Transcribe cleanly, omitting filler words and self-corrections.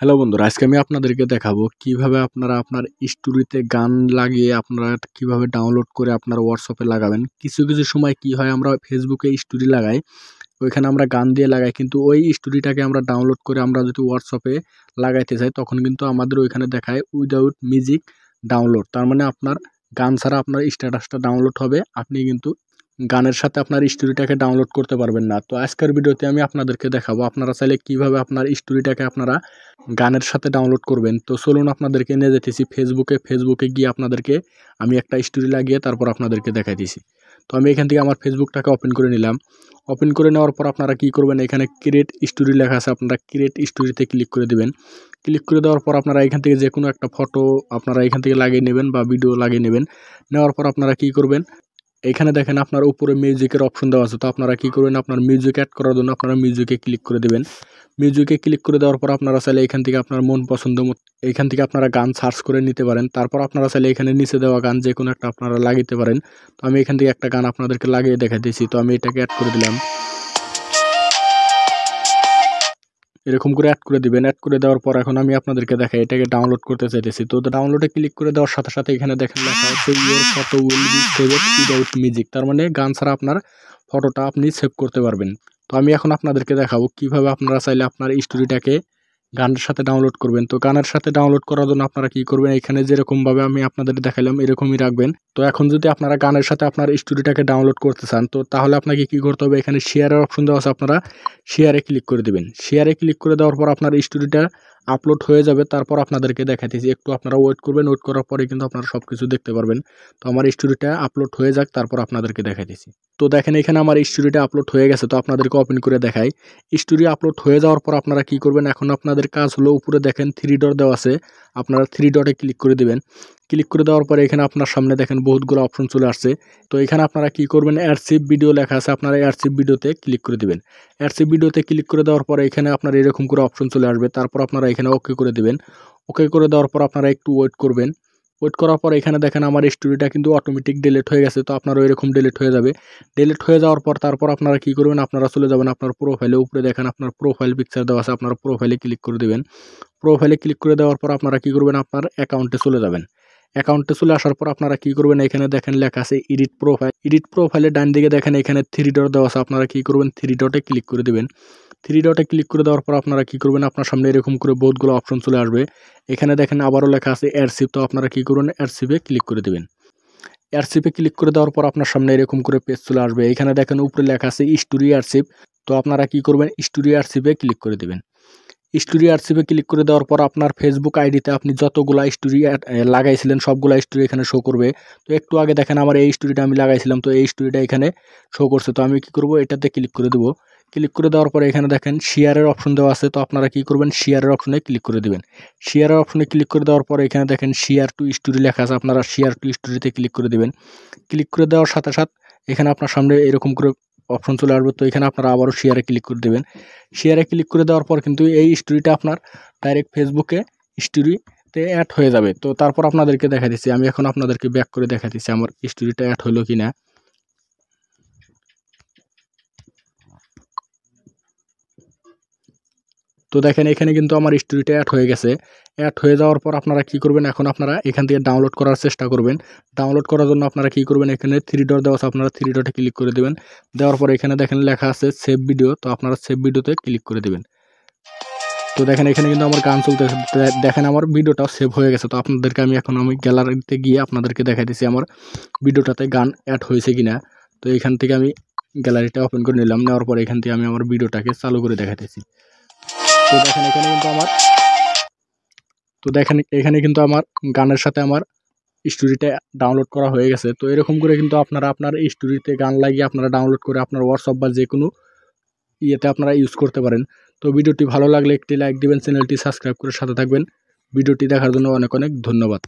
Hello বন্ধুরা, আজকে আমি আপনাদেরকে দেখাবো কিভাবে আপনারা আপনার স্টোরিতে গান লাগিয়ে আপনারা কিভাবে ডাউনলোড করে আপনার হোয়াটসঅ্যাপে লাগাবেন। কিছু কিছু সময় কি হয়, আমরা ফেসবুকে স্টোরি লাগাই, ওইখানে আমরা গান দিয়ে লাগাই, কিন্তু ওই স্টোরিটাকে আমরা ডাউনলোড করে আমরা যদি হোয়াটসঅ্যাপে লাগাইতে চাই তখন কিন্তু আমাদের ওইখানে দেখায় উইদাউট মিউজিক ডাউনলোড। তার মানে আপনার গান ছাড়া আপনার স্ট্যাটাসটা ডাউনলোড হবে, আপনি কিন্তু গানের সাথে আপনার স্টোরিটাকে ডাউনলোড করতে পারবেন না। তো আজকের ভিডিওতে আমি আপনাদেরকে দেখাবো আপনারা চাইলে কিভাবে আপনার স্টোরিটাকে আপনারা গানের সাথে ডাউনলোড করবেন। তো চলুন আপনাদেরকে নিয়ে যেতেছি ফেসবুকে গিয়ে আপনাদেরকে আমি একটা স্টোরি লাগিয়ে তারপর আপনাদেরকে দেখাইতেছি। তো আমি এখান থেকে আমার ফেসবুকটাকে ওপেন করে নিলাম। ওপেন করে নেওয়ার পর আপনারা কি করবেন, এখানে ক্রিয়েট স্টোরি লেখা আছে, আপনারা ক্রিয়েট স্টোরিতে ক্লিক করে দিবেন। ক্লিক করে দেওয়ার পর আপনারা এখান থেকে যে কোনো একটা ফটো আপনারা এখান থেকে লাগিয়ে নেবেন বা ভিডিও লাগিয়ে নেবেন। নেওয়ার পর আপনারা কি করবেন, এখানে দেখেন আপনার উপরে মিউজিকের অপশন দেওয়া আছে। তো আপনারা কি করবেন, আপনার মিউজিক অ্যাড করার জন্য আপনারা মিউজিকে ক্লিক করে দেবেন। মিউজিকে ক্লিক করে দেওয়ার পর আপনারা চাইলে এখান থেকে আপনার মন পছন্দ মতো এখান থেকে আপনারা গান সার্চ করে নিতে পারেন। তারপর আপনারা চাইলে এখানে নিচে দেওয়া গান যে কোনো একটা আপনারা লাগিতে পারেন। তো আমি এখান থেকে একটা গান আপনাদেরকে লাগিয়ে দেখাইতেছি। তো আমি এটাকে অ্যাড করে দিলাম। এরকম করে অ্যাড করে দিবেন। অ্যাড করে দেওয়ার পর এখন আমি আপনাদেরকে দেখাই, এটাকে ডাউনলোড করতে চাইতেছি। তো ডাউনলোডে ক্লিক করে দেওয়ার সাথে সাথে এখানে দেখেন লেখা আছে your photo will be saved without music. তার মানে গান ছাড়া আপনার ফটোটা আপনি সেভ করতে পারবেন। তো আমি এখন আপনাদেরকে দেখাবো কিভাবে আপনারা চাইলে আপনার স্টোরিটাকে গানের সাথে ডাউনলোড করবেন। তো গানের সাথে ডাউনলোড করার জন্য আপনারা কি করবেন, এখানে যেরকমভাবে আমি আপনাদের দেখালাম এরকমই রাখবেন। তো এখন যদি আপনারা গানের সাথে আপনার স্টোরিটাকে ডাউনলোড করতে চান, তো তাহলে আপনাকে কি করতে হবে, এখানে শেয়ারের অপশন দেওয়া আছে, আপনারা শেয়ারে ক্লিক করে দেবেন। শেয়ারে ক্লিক করে দেওয়ার পর আপনার স্টোরিটা আপলোড হয়ে যাবে। তারপর আপনাদেরকে দেখাইতেছি, একটু আপনারা ওয়েট করবেন। ওয়েট করার পরে কিন্তু আপনারা সব কিছু দেখতে পারবেন। তো আমার স্টোরিটা আপলোড হয়ে যাক, তারপর আপনাদেরকে দেখাইতেছি। তো দেখেন এখানে আমার স্টোরিটা আপলোড হয়ে গেছে। তো আপনাদেরকে ওপেন করে দেখাই। স্টোরি আপলোড হয়ে যাওয়ার পর আপনারা কি করবেন, এখন আপনাদের কাজ হলো উপরে দেখেন 3 ডট দেওয়া আছে, আপনারা 3 ডটে ক্লিক করে দিবেন। ক্লিক করে দেওয়ার পরে এখানে আপনার সামনে দেখেন বহুতগুলো অপশন চলে আসছে। তো এখানে আপনারা কি করবেন, অ্যাডসিভ ভিডিও লেখা আছে, আপনারা অ্যাডসিভ ভিডিওতে ক্লিক করে দিবেন। অ্যাডসিভ ভিডিওতে ক্লিক করে দেওয়ার পরে এখানে আপনার এরকম করে অপশন চলে আসবে। তারপর আপনারা এখানে ওকে করে দিবেন। ওকে করে দেওয়ার পর আপনারা একটু ওয়েট করবেন। ওয়েট করার পর এখানে দেখেন আমার স্টোরিটা কিন্তু অটোমেটিক ডিলিট হয়ে গেছে। তো আপনারও এরকম ডিলিট হয়ে যাবে। ডিলিট হয়ে যাওয়ার পর তারপর আপনারা কি করবেন, আপনারা চলে যাবেন আপনার প্রোফাইলে। উপরে দেখেন আপনার প্রোফাইল পিকচার দেওয়া আছে, আপনার প্রোফাইলে ক্লিক করে দিবেন। প্রোফাইলে ক্লিক করে দেওয়ার পর আপনারা কি করবেন, আপনার অ্যাকাউন্টে চলে যাবেন। অ্যাকাউন্টে চলে আসার পর আপনারা কি করবেন, এখানে দেখেন লেখা আছে এডিট প্রোফাইল। এডিট প্রোফাইলে ডান দিকে দেখেন এখানে 3 ডট দেওয়া আছে, আপনারা কি করবেন 3 ডটে ক্লিক করে দিবেন। 3 ডটে ক্লিক করে দেওয়ার পর আপনারা কি করবেন, আপনার সামনে এরকম করে বহুতগুলো অপশন চলে আসবে। এখানে দেখেন আবারও লেখা আছে অ্যাডসিভ। তো আপনারা কি করবেন, অ্যাডসিভে ক্লিক করে দিবেন। অ্যাডসিভে ক্লিক করে দেওয়ার পর আপনার সামনে এরকম করে পেজ চলে আসবে। এখানে দেখেন উপরে লেখা আছে স্টোরি অ্যাডসিভ। তো আপনারা কি করবেন, স্টোরি অ্যাডসিভে ক্লিক করে দিবেন। স্টোরি অ্যাডসিভে ক্লিক করে দেওয়ার পর আপনার ফেসবুক আইডিতে আপনি যতগুলা স্টোরি লাগাইছিলেন সবগুলা স্টোরি এখানে শো করবে। তো একটু আগে দেখেন আমার এই স্টোরিটা আমি লাগাইছিলাম, তো এই স্টোরিটা এখানে শো করছে। তো আমি কি করব, এটাতে ক্লিক করে দেবো। ক্লিক করে দেওয়ার পরে এখানে দেখেন শেয়ারের অপশন দেওয়া আছে। তো আপনারা কি করবেন, শেয়ারের অপশনে ক্লিক করে দিবেন। শেয়ারের অপশনে ক্লিক করে দেওয়ার পরে এখানে দেখেন শেয়ার টু স্টোরি লেখা আছে, আপনারা শেয়ার টু স্টোরিতে ক্লিক করে দিবেন। ক্লিক করে দেওয়ার সাথে সাথে এখানে আপনার সামনে এরকম করে অপশন চলে আসবে। তো এখানে আপনারা আবারও শেয়ারে ক্লিক করে দেবেন। শেয়ারে ক্লিক করে দেওয়ার পর কিন্তু এই স্টোরিটা আপনার ডাইরেক্ট ফেসবুকে স্টোরিতে অ্যাড হয়ে যাবে। তো তারপর আপনাদেরকে দেখা দিচ্ছি, আমি এখন আপনাদেরকে ব্যাক করে দেখা দিচ্ছি আমার স্টোরিটা অ্যাড হলো কিনা। তো দেখেন এখানে কিন্তু আমার স্টোরিটা অ্যাড হয়ে গেছে। অ্যাড হয়ে যাওয়ার পর আপনারা কি করবেন, এখন আপনারা এখান থেকে ডাউনলোড করার চেষ্টা করবেন। ডাউনলোড করার জন্য আপনারা কি করবেন, এখানে 3 ডট দেওয়া আছে, আপনারা 3 ডটে ক্লিক করে দেবেন। দেওয়ার পর এখানে দেখেন লেখা আছে সেভ ভিডিও। তো আপনারা সেভ ভিডিওতে ক্লিক করে দেবেন। তো দেখেন এখানে কিন্তু আমার গান চলতেছে, দেখেন আমার ভিডিওটাও সেভ হয়ে গেছে। তো আপনাদেরকে আমি গ্যালারিতে গিয়ে আপনাদেরকে দেখাইতেছি আমার ভিডিওটাতে গান অ্যাড হয়েছে কিনা। তো এখান থেকে আমি গ্যালারিটা ওপেন করে নিলাম। নেওয়ার পর এখান থেকে আমি আমার ভিডিওটাকে চালু করে দেখাইতেছি। তো দেখেন এখানে কিন্তু আমার এখানে কিন্তু আমার গানের সাথে আমার স্টোরিটা ডাউনলোড করা হয়ে গেছে। তো এরকম করে কিন্তু আপনারা আপনার স্টোরিতে গান লাগিয়ে আপনারা ডাউনলোড করে আপনার হোয়াটসঅ্যাপ বা যে কোনো ইয়েতে আপনারা ইউজ করতে পারেন। তো ভিডিওটি ভালো লাগলে একটি লাইক দিবেন, চ্যানেলটি সাবস্ক্রাইব করে সাথে থাকবেন। ভিডিওটি দেখার জন্য অনেক অনেক ধন্যবাদ।